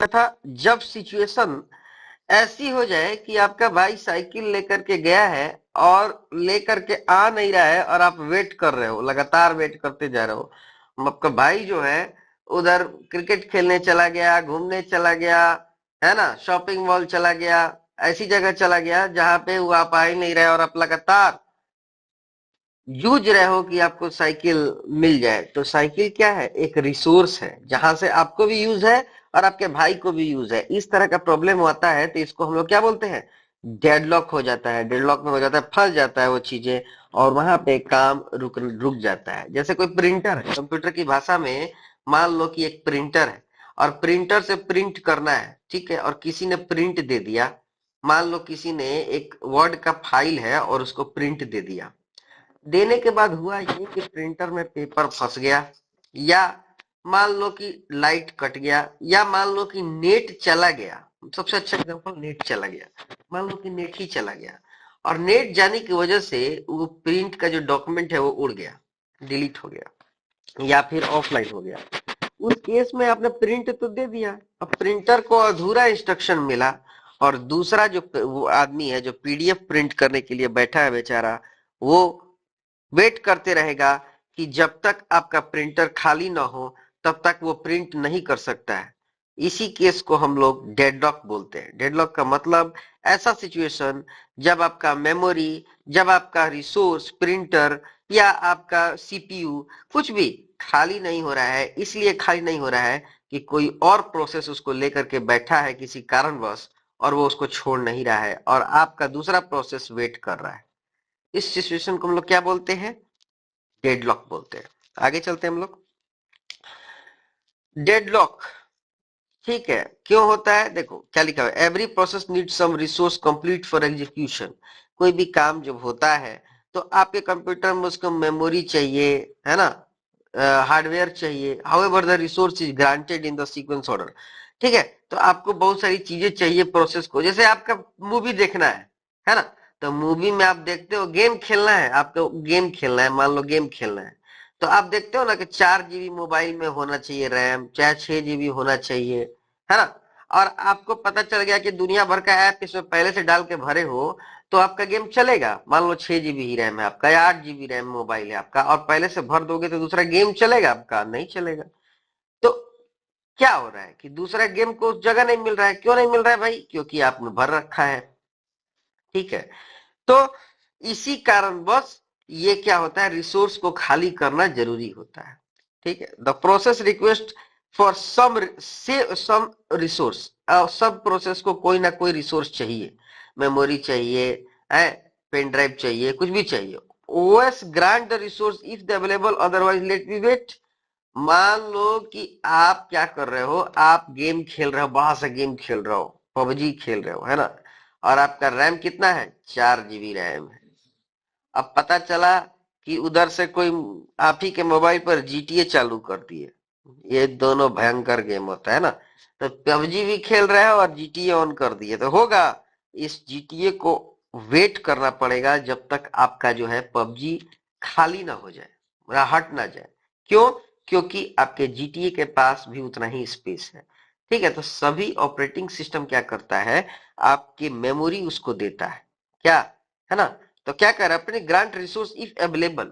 था जब सिचुएशन ऐसी हो जाए कि आपका भाई साइकिल लेकर के गया है और लेकर के आ नहीं रहा है और आप वेट कर रहे हो, लगातार वेट करते जा रहे हो। आपका भाई जो है उधर क्रिकेट खेलने चला गया, घूमने चला गया, है ना, शॉपिंग मॉल चला गया, ऐसी जगह चला गया जहां पे वो आप आ ही नहीं रहे और आप लगातार जूझ रहे हो कि आपको साइकिल मिल जाए। तो साइकिल क्या है, एक रिसोर्स है जहां से आपको भी यूज है और आपके भाई को भी यूज है। इस तरह का प्रॉब्लम होता है तो इसको हम लोग क्या बोलते हैं, डेडलॉक हो जाता है। डेडलॉक में हो जाता है, फंस जाता है वो चीजें और वहां पे काम रुक रुक जाता है। जैसे कोई प्रिंटर है, कंप्यूटर की भाषा में मान लो कि एक प्रिंटर है और प्रिंटर से प्रिंट करना है, ठीक है, और किसी ने प्रिंट दे दिया। मान लो किसी ने एक वर्ड का फाइल है और उसको प्रिंट दे दिया। देने के बाद हुआ ये कि प्रिंटर में पेपर फंस गया, या मान लो कि लाइट कट गया, या मान लो कि नेट चला गया। सबसे अच्छा एग्जांपल नेट चला गया। मान लो कि नेट ही चला गया और नेट जाने की वजह से वो प्रिंट का जो डॉक्यूमेंट है वो उड़ गया, डिलीट हो गया या फिर ऑफलाइन हो गया। उस केस में आपने प्रिंट तो दे दिया, अब प्रिंटर को अधूरा इंस्ट्रक्शन मिला और दूसरा जो वो आदमी है जो पीडीएफ प्रिंट करने के लिए बैठा है बेचारा, वो वेट करते रहेगा कि जब तक आपका प्रिंटर खाली ना हो तब तक वो प्रिंट नहीं कर सकता है। इसी केस को हम लोग डेडलॉक बोलते हैं। डेडलॉक का मतलब ऐसा सिचुएशन जब आपका मेमोरी, जब आपका रिसोर्स प्रिंटर या आपका सीपीयू कुछ भी खाली नहीं हो रहा है। इसलिए खाली नहीं हो रहा है कि कोई और प्रोसेस उसको लेकर के बैठा है किसी कारणवश और वो उसको छोड़ नहीं रहा है और आपका दूसरा प्रोसेस वेट कर रहा है। इस सिचुएशन को हम लोग क्या बोलते हैं, डेडलॉक बोलते हैं। आगे चलते हैं हम लोग। डेडलॉक, ठीक है, क्यों होता है, देखो क्या लिखा है, every process need some resource complete for execution. कोई भी काम जब होता है तो आपके कंप्यूटर में उसको मेमोरी चाहिए, है ना, हार्डवेयर चाहिए। However the resource is granted in the sequence order. ठीक है, तो आपको बहुत सारी चीजें चाहिए प्रोसेस को। जैसे आपका मूवी देखना है ना, तो मूवी में आप देखते हो, गेम खेलना है आपको, गेम खेलना है, मान लो गेम खेलना है, तो आप देखते हो ना कि 4 GB मोबाइल में होना चाहिए रैम, चाहे 6 GB होना चाहिए, है ना। और आपको पता चल गया कि दुनिया भर का ऐप इसमें पहले से डाल के भरे हो तो आपका गेम चलेगा। मान लो 6 GB ही रैम है आपका या 8 GB रैम मोबाइल है आपका और पहले से भर दोगे तो दूसरा गेम चलेगा आपका, नहीं चलेगा। तो क्या हो रहा है कि दूसरा गेम को जगह नहीं मिल रहा है। क्यों नहीं मिल रहा है भाई, क्योंकि आपने भर रखा है। ठीक है, तो इसी कारण बस ये क्या होता है, रिसोर्स को खाली करना जरूरी होता है। ठीक है, the process request for some resource. सब प्रोसेस को कोई ना कोई रिसोर्स चाहिए, मेमोरी चाहिए, है, पेन ड्राइव चाहिए, कुछ भी चाहिए। OS grant the resource if the available, otherwise let me wait. मान लो कि आप क्या कर रहे हो, आप गेम खेल रहे हो, बाहर से गेम खेल रहे हो, पबजी खेल रहे हो, है ना, और आपका रैम कितना है, 4 GB रैम है। अब पता चला कि उधर से कोई आप ही के मोबाइल पर जीटीए चालू कर दिए। ये दोनों भयंकर गेम होता है ना, तो पबजी भी खेल रहे हो और जीटीए ऑन कर दिए तो होगा, इस जीटीए को वेट करना पड़ेगा जब तक आपका जो है पबजी खाली ना हो जाए, हट ना जाए। क्यों, क्योंकि आपके जीटीए के पास भी उतना ही स्पेस है। ठीक है, तो सभी ऑपरेटिंग सिस्टम क्या करता है, आपकी मेमोरी उसको देता है, क्या, है ना। तो क्या कर रहा है, अपने grant resource if available,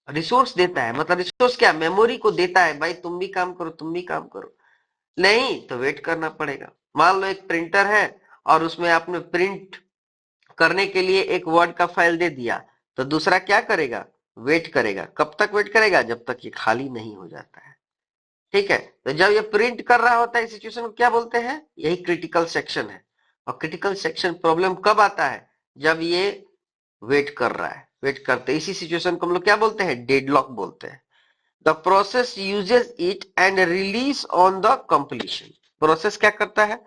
resource देता है, मतलब रिसोर्स क्या, मेमोरी को देता है, भाई तुम भी काम करो, तुम भी काम करो। नहीं तो वेट करना पड़ेगा। मान लो एक प्रिंटर है और उसमें आपने प्रिंट करने के लिए एक वर्ड का फाइल दे दिया, तो दूसरा क्या करेगा, वेट करेगा। कब तक वेट करेगा, जब तक ये खाली नहीं हो जाता है। ठीक है, तो जब ये प्रिंट कर रहा होता है इस सिचुएशन को क्या बोलते हैं, यही क्रिटिकल सेक्शन है। और क्रिटिकल सेक्शन प्रॉब्लम कब आता है, जब ये वेट कर रहा है, वेट करते, इसी सिचुएशन को हम लोग क्या बोलते हैं, डेडलॉक बोलते हैं। The process uses it and release on the completion. Process क्या करता है,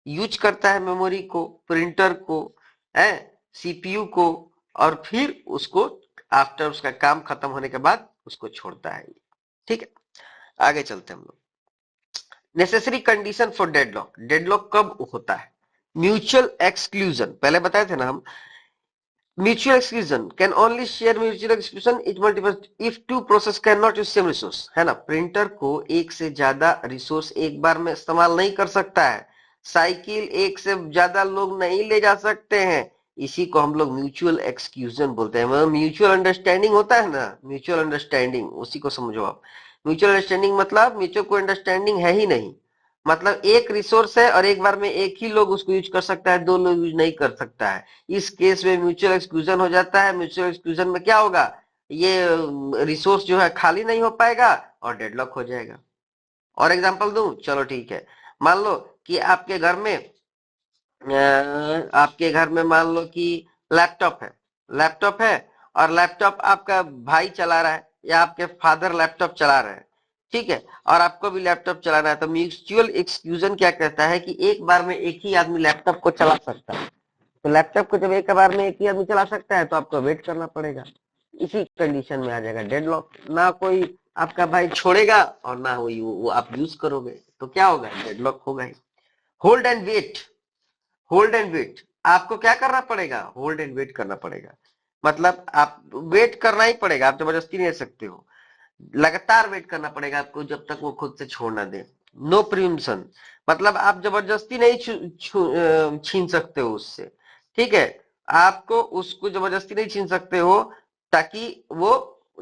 यूज करता है मेमोरी को, प्रिंटर को, है, सीपीयू को, और फिर उसको आफ्टर उसका काम खत्म होने के बाद उसको छोड़ता है। ठीक है, आगे चलते हैं हम लोग। Necessary condition for deadlock. Deadlock कब होता है, म्यूचुअल एक्सक्लूजन, पहले बताए थे ना हम, Mutual exclusion can only share mutual exclusion it multiple if two process cannot use same resource, है ना। प्रिंटर को एक से ज्यादा रिसोर्स एक बार में इस्तेमाल नहीं कर सकता है। साइकिल एक से ज्यादा लोग नहीं ले जा सकते हैं। इसी को हम लोग म्यूचुअल एक्सक्लूजन बोलते हैं। मतलब म्यूचुअल अंडरस्टैंडिंग होता है ना, म्यूचुअल अंडरस्टैंडिंग, उसी को समझो आप। म्यूचुअल अंडरस्टैंडिंग मतलब म्यूचुअल को अंडरस्टैंडिंग है ही नहीं। मतलब एक रिसोर्स है और एक बार में एक ही लोग उसको यूज कर सकता है, दो लोग यूज नहीं कर सकता है। इस केस में म्यूचुअल एक्सक्लूजन हो जाता है। म्यूचुअल एक्सक्लूजन में क्या होगा, ये रिसोर्स जो है खाली नहीं हो पाएगा और डेडलॉक हो जाएगा। और एग्जांपल दूं, चलो ठीक है। मान लो कि आपके घर में मान लो कि लैपटॉप है और लैपटॉप आपका भाई चला रहा है या आपके फादर लैपटॉप चला रहे हैं, ठीक है, और आपको भी लैपटॉप चलाना है। तो म्यूचुअल एक्सक्लूजन क्या कहता है कि एक बार में एक ही आदमी लैपटॉप को चला सकता है। तो लैपटॉप को जब एक बार में एक ही आदमी चला सकता है तो आपको वेट करना पड़ेगा। इसी कंडीशन में आ जाएगा डेडलॉक। ना कोई आपका भाई छोड़ेगा और ना वो आप यूज करोगे, तो क्या होगा, डेडलॉक होगा ही। Hold and wait, hold and wait, आपको क्या करना पड़ेगा, होल्ड एंड वेट करना पड़ेगा। मतलब आप वेट करना ही पड़ेगा, आप जबरदस्ती नहीं रह सकते हो। लगातार वेट करना पड़ेगा आपको जब तक वो खुद से छोड़ ना दे। नो प्रिम्पशन, मतलब आप जबरदस्ती नहीं छीन सकते हो उससे, ठीक है। आपको उसको जबरदस्ती नहीं छीन सकते हो ताकि वो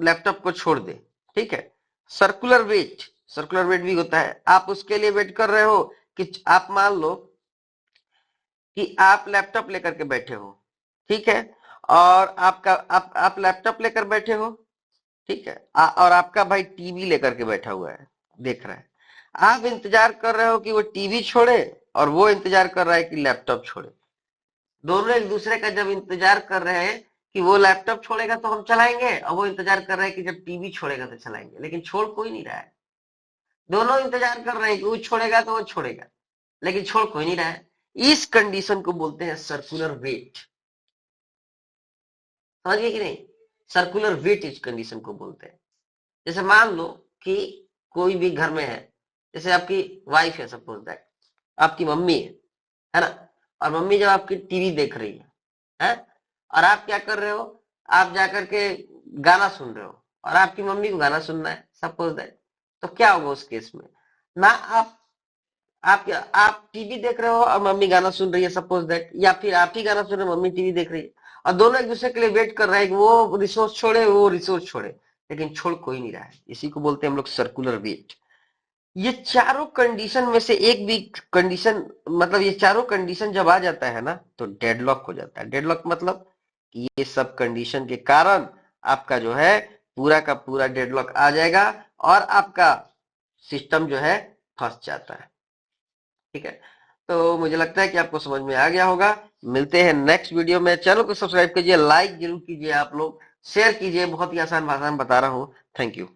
लैपटॉप को छोड़ दे, ठीक है। सर्कुलर वेट, सर्कुलर वेट भी होता है। आप उसके लिए वेट कर रहे हो कि आप मान लो कि आप लैपटॉप लेकर के बैठे हो, ठीक है, और आप लैपटॉप लेकर बैठे हो, ठीक है, और आपका भाई टीवी लेकर के बैठा हुआ है, देख रहा है। आप इंतजार कर रहे हो कि वो टीवी छोड़े और वो इंतजार कर रहा है कि लैपटॉप छोड़े। दोनों एक दूसरे का जब इंतजार कर रहे हैं कि वो लैपटॉप छोड़ेगा तो हम चलाएंगे, और वो इंतजार कर रहे हैं कि जब टीवी छोड़ेगा तो चलाएंगे, लेकिन छोड़ कोई नहीं रहा है। दोनों इंतजार कर रहे हैं कि वो छोड़ेगा तो वो छोड़ेगा, लेकिन छोड़ कोई नहीं रहा है। इस कंडीशन को बोलते हैं सर्कुलर वेट। समझ गए कि नहीं, सर्कुलर वेट इस कंडीशन को बोलते हैं। जैसे मान लो कि कोई भी घर में है, जैसे आपकी वाइफ है, सपोज दैट आपकी मम्मी है ना। और मम्मी जब आपकी टीवी देख रही है, और आप क्या कर रहे हो, आप जाकर के गाना सुन रहे हो और आपकी मम्मी को गाना सुनना है, सपोज दैट। तो क्या होगा उस केस में, ना आप टीवी देख रहे हो और मम्मी गाना सुन रही है, सपोज दैट, या फिर आप ही गाना सुन रहे हो, मम्मी टीवी देख रही है, और दोनों एक दूसरे के लिए वेट कर रहे हैं कि वो रिसोर्स छोड़े, वो रिसोर्स छोड़े, लेकिन छोड़ कोई नहीं रहा है। इसी को बोलते हैं हम लोग सर्कुलर वेट। ये चारों कंडीशन में से एक भी कंडीशन, मतलब ये चारों कंडीशन जब आ जाता है ना तो डेडलॉक हो जाता है। डेडलॉक मतलब कि ये सब कंडीशन के कारण आपका जो है पूरा का पूरा डेडलॉक आ जाएगा और आपका सिस्टम जो है फंस जाता है, ठीक है। तो मुझे लगता है कि आपको समझ में आ गया होगा। मिलते हैं नेक्स्ट वीडियो में। चैनल को सब्सक्राइब कीजिए, लाइक जरूर कीजिए, आप लोग शेयर कीजिए, बहुत ही आसान भाषा में बता रहा हूँ। Thank you.